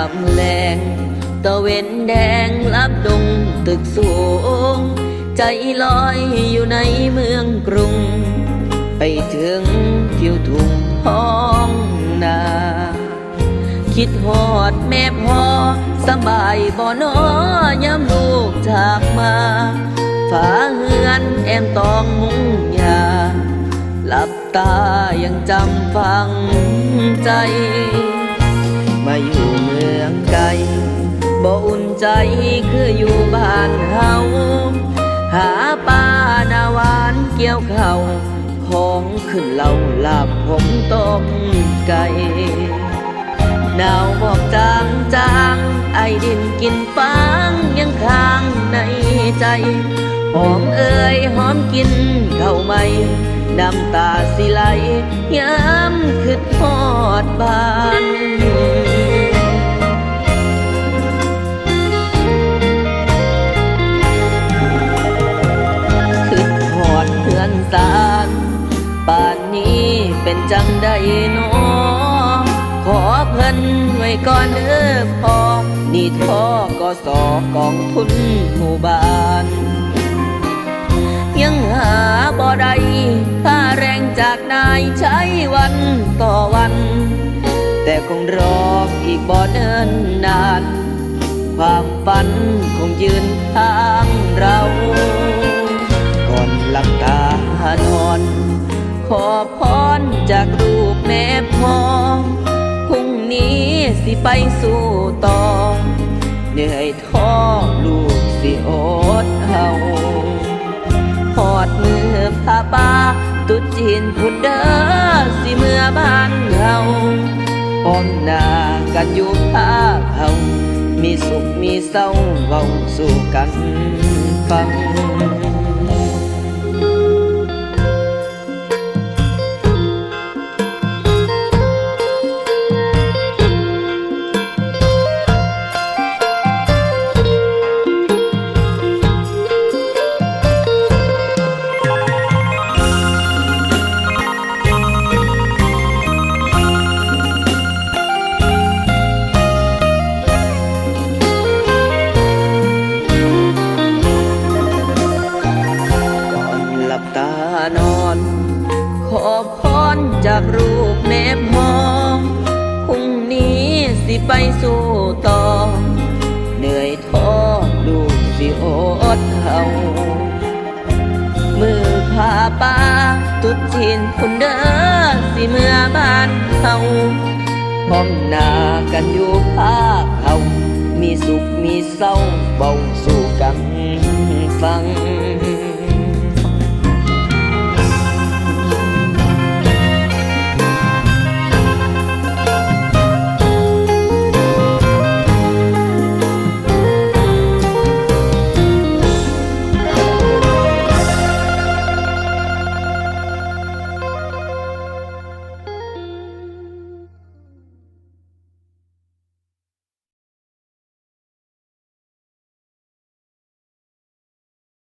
ามแลงตะเวนแดงลับดงตึกสูงใจลอยอยู่ในเมืองกรุงไปถึงทิวทุ่งท้องนาคิดฮอดแม่พ่อสบายบ่น้อยามลูกจากมาฝาเฮือนแอมตองมุงยาหลับตายังจำฝังใจมาอยู่เมืองไกลบ่อุ่นใจคืออยู่บ้านเฮาหาปลาหน้าหวานเกี่ยวข้าวของขึ้นเหล้าลาบผมต้มไก่หนาวบอกจางจางไอดินกินฟางยังค้างในใจหอมเอ่ยหอมกินเข้าไหมน้ำตาสิไหลย้ำคิดฮอดบ้านคิดฮอดเพื่อนสานป่านนี้เป็นจังใดน้อขอเพิ่นไว้ก่อนเด้อพ่อนี่ท่อกสกองทุนหมู่บ้านยังหาบ่ได้ค่าแรงจากนายใช้วันต่อวันแต่คงรออีกบ่เนินนานความฝันคงยืนทางเราก่อนหลับตานอนขอพรจากรูปแม่พ่อพรุ่งนี้สิไปสู่ต่อเหนื่อยท้อลูกสิอดเอาหอดมือพาป่าตุจีนพุดเด้อสิเมื่อบ้านเฮาพร้อมหน้ากันอยู่ภาคเฮามีสุขมีเศร้าเว้าสู่กันฟังตานอนขอพรจากรูปแนบมองพรุ่งนี้สิไปสู่ต่อเหนื่อยท้อลูกสิอดเอามือพาป่าตุดจีนพุ่นเด้อสิเมื่อบ้านเฮาพร้อมหน้ากันอยู่ภาคเฮามีสุขมีเศร้าเบาสู่กันฟัง